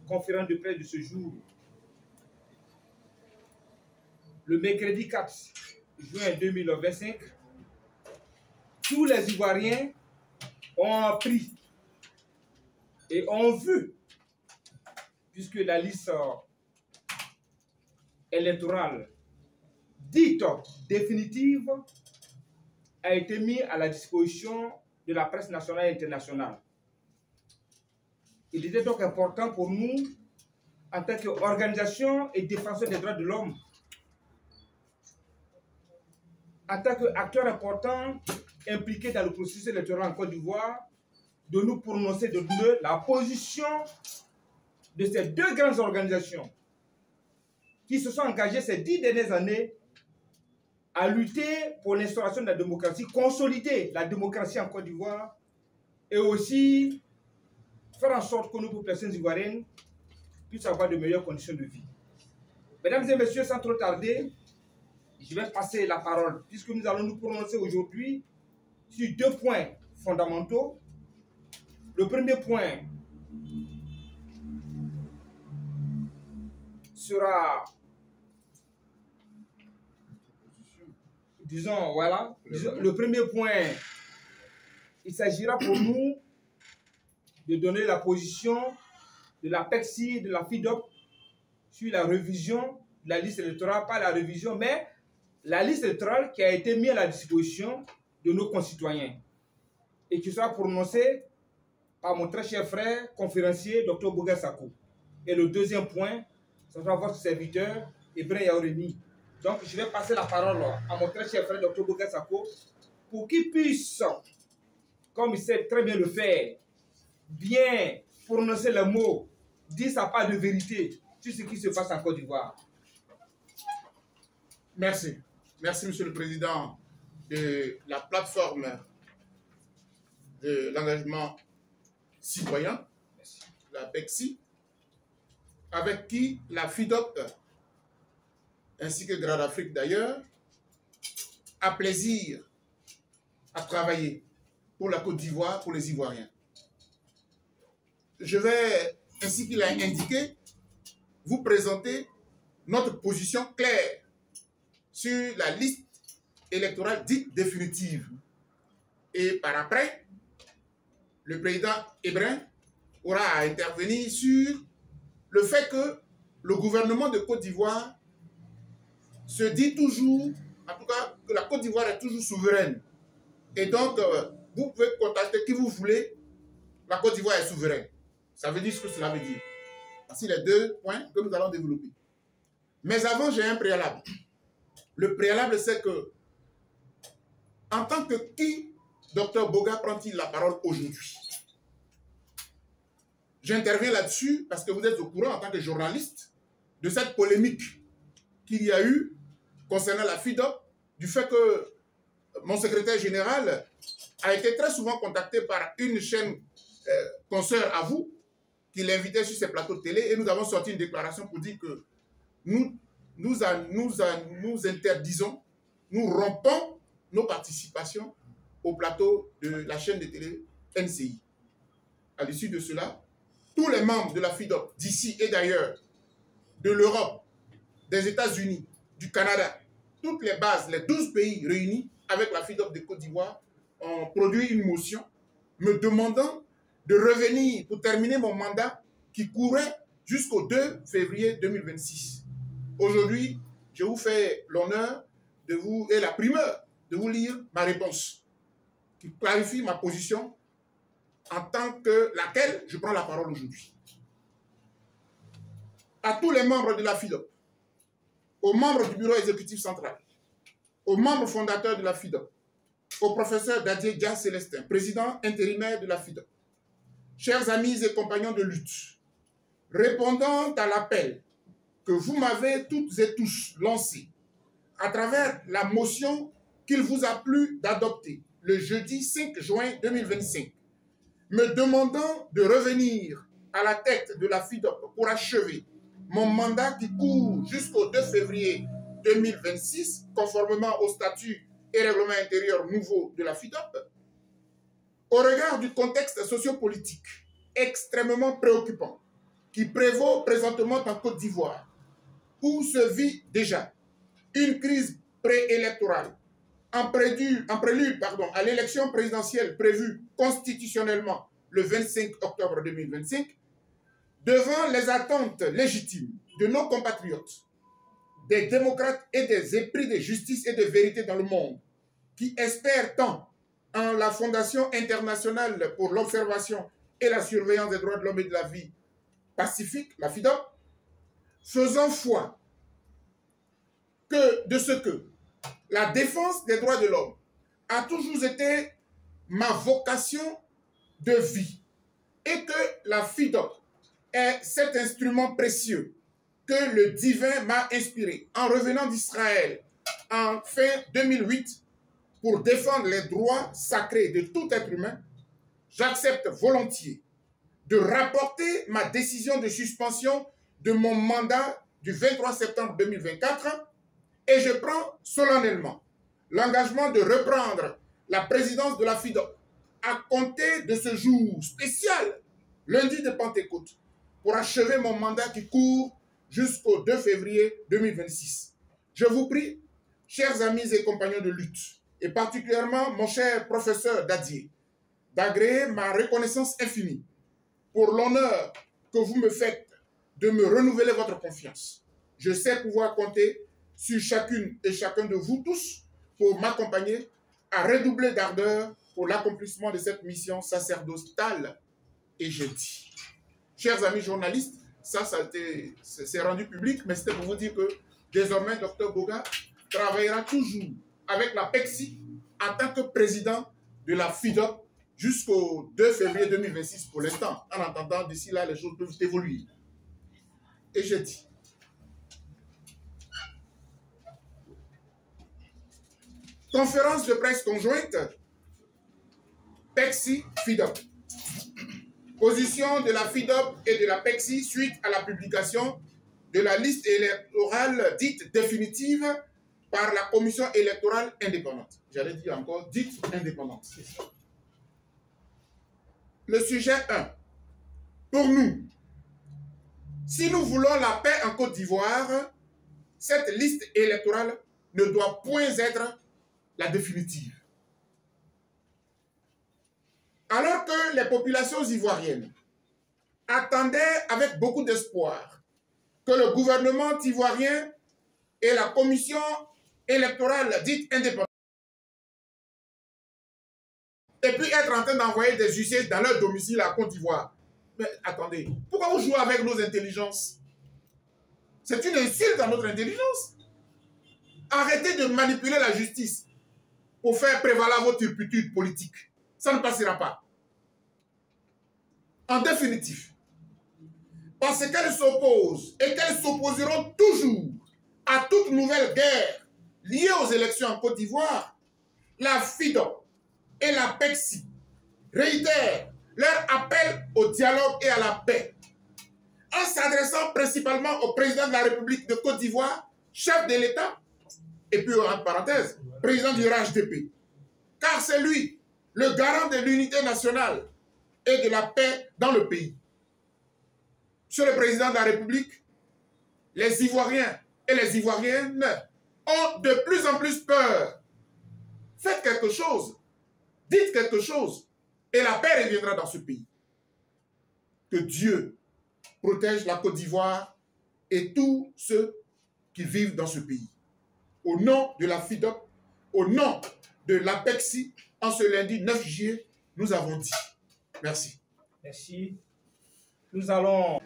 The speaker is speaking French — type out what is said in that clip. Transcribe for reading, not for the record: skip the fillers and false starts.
conférence de presse de ce jour, le mercredi 4 juin 2025, tous les Ivoiriens ont appris et ont vu, puisque la liste électorale dite définitive a été mise à la disposition de la presse nationale et internationale. Il était donc important pour nous, en tant qu'organisation et défenseur des droits de l'homme, en tant qu'acteur important impliqué dans le processus électoral en Côte d'Ivoire, de nous prononcer, de donner la position de ces deux grandes organisations qui se sont engagées ces 10 dernières années à lutter pour l'instauration de la démocratie, consolider la démocratie en Côte d'Ivoire et aussi faire en sorte que nos populations ivoiriennes puissent avoir de meilleures conditions de vie. Mesdames et messieurs, sans trop tarder, je vais passer la parole, puisque nous allons nous prononcer aujourd'hui sur deux points fondamentaux. Le premier point sera, le premier point, il s'agira pour nous de donner la position de la PECSI et de la FIDOP sur la révision de la liste électorale, pas la révision, mais la liste électorale qui a été mise à la disposition de nos concitoyens et qui sera prononcée par mon très cher frère conférencier, Dr Boga Sako. Et le deuxième point, ce sera votre serviteur, Ibrahim Yaoureni. Donc, je vais passer la parole à mon très cher frère, Dr Boga Sako, pour qu'il puisse, comme il sait très bien le faire, bien prononcer les mots, dire sa part de vérité sur ce qui se passe en Côte d'Ivoire. Merci. Merci, Monsieur le Président de la plateforme de l'engagement citoyen, la PECSI, avec qui la FIDOP, ainsi que Grad Afrique d'ailleurs, a plaisir à travailler pour la Côte d'Ivoire, pour les Ivoiriens. Je vais, ainsi qu'il a indiqué, vous présenter notre position claire sur la liste électorale dite définitive. Et par après, le président Ibrahim aura à intervenir sur le fait que le gouvernement de Côte d'Ivoire se dit toujours, en tout cas, que la Côte d'Ivoire est toujours souveraine. Et donc, vous pouvez contacter qui vous voulez, la Côte d'Ivoire est souveraine. Ça veut dire ce que cela veut dire. Voici les deux points que nous allons développer. Mais avant, j'ai un préalable. Le préalable, c'est que, en tant que qui, Dr Boga prend-il la parole aujourd'hui? J'interviens là-dessus parce que vous êtes au courant, en tant que journaliste, de cette polémique qu'il y a eu concernant la FIDOP, du fait que mon secrétaire général a été très souvent contacté par une chaîne consoeur à vous, qui l'invitait sur ses plateaux de télé, et nous avons sorti une déclaration pour dire que nous interdisons, nous rompons nos participations au plateau de la chaîne de télé NCI. À l'issue de cela, tous les membres de la FIDOP, d'ici et d'ailleurs, de l'Europe, des États-Unis, du Canada, toutes les bases, les 12 pays réunis avec la FIDOP de Côte d'Ivoire ont produit une motion me demandant de revenir pour terminer mon mandat qui courait jusqu'au 2 février 2026. Aujourd'hui, je vous fais l'honneur de vous, et la primeur, de vous lire ma réponse qui clarifie ma position en tant que laquelle je prends la parole aujourd'hui. À tous les membres de la FIDOP, aux membres du bureau exécutif central, aux membres fondateurs de la FIDOP, au professeur Dadier Dia Célestin, président intérimaire de la FIDOP, chers amis et compagnons de lutte, répondant à l'appel que vous m'avez toutes et tous lancé à travers la motion qu'il vous a plu d'adopter le jeudi 5 juin 2025, me demandant de revenir à la tête de la FIDOP pour achever mon mandat qui court jusqu'au 2 février 2026, conformément au statut et règlement intérieur nouveau de la FIDOP, au regard du contexte sociopolitique extrêmement préoccupant qui prévaut présentement en Côte d'Ivoire, où se vit déjà une crise préélectorale en prélude à l'élection présidentielle prévue constitutionnellement le 25 octobre 2025, devant les attentes légitimes de nos compatriotes, des démocrates et des épris de justice et de vérité dans le monde, qui espèrent tant en la Fondation internationale pour l'observation et la surveillance des droits de l'homme et de la vie pacifique, la FIDOP, faisant foi de ce que la défense des droits de l'homme a toujours été ma vocation de vie et que la FIDOP est cet instrument précieux que le divin m'a inspiré en revenant d'Israël en fin 2008 pour défendre les droits sacrés de tout être humain, j'accepte volontiers de rapporter ma décision de suspension de mon mandat du 23 septembre 2024 et je prends solennellement l'engagement de reprendre la présidence de la FIDOP à compter de ce jour spécial, lundi de Pentecôte, pour achever mon mandat qui court jusqu'au 2 février 2026. Je vous prie, chers amis et compagnons de lutte, et particulièrement mon cher professeur Dadier, d'agréer ma reconnaissance infinie pour l'honneur que vous me faites de me renouveler votre confiance. Je sais pouvoir compter sur chacune et chacun de vous tous pour m'accompagner à redoubler d'ardeur pour l'accomplissement de cette mission sacerdotale. Et je dis, chers amis journalistes, c'est rendu public, mais c'était pour vous dire que désormais, Dr Boga travaillera toujours avec la PECSI en tant que président de la FIDOP jusqu'au 2 février 2026 pour l'instant. En attendant, d'ici là, les choses peuvent évoluer. Et je dis, conférence de presse conjointe, PECSI-FIDOP. Position de la FIDOP et de la PECSI suite à la publication de la liste électorale dite définitive par la commission électorale indépendante. J'allais dire encore dite indépendante. Le sujet 1. Pour nous, si nous voulons la paix en Côte d'Ivoire, cette liste électorale ne doit point être la définitive. Alors que les populations ivoiriennes attendaient avec beaucoup d'espoir que le gouvernement ivoirien et la commission électorale dite indépendante et puis être en train d'envoyer des huissiers dans leur domicile à Côte d'Ivoire. Mais attendez, pourquoi vous jouez avec nos intelligences? C'est une insulte à notre intelligence. Arrêtez de manipuler la justice pour faire prévaloir votre turpitude politique. Ça ne passera pas. En définitive, parce qu'elles s'opposent et qu'elles s'opposeront toujours à toute nouvelle guerre liée aux élections en Côte d'Ivoire, la FIDOP et la PECSI réitèrent leur appel au dialogue et à la paix en s'adressant principalement au président de la République de Côte d'Ivoire, chef de l'État, et puis en parenthèse, président du RHDP. Car c'est lui, le garant de l'unité nationale et de la paix dans le pays. Monsieur le président de la République, les Ivoiriens et les Ivoiriennes ont de plus en plus peur. Faites quelque chose, dites quelque chose, et la paix reviendra dans ce pays. Que Dieu protège la Côte d'Ivoire et tous ceux qui vivent dans ce pays. Au nom de la FIDOP, au nom de la PECSI, en ce lundi 9 juillet, nous avons dit. Merci. Merci. Nous allons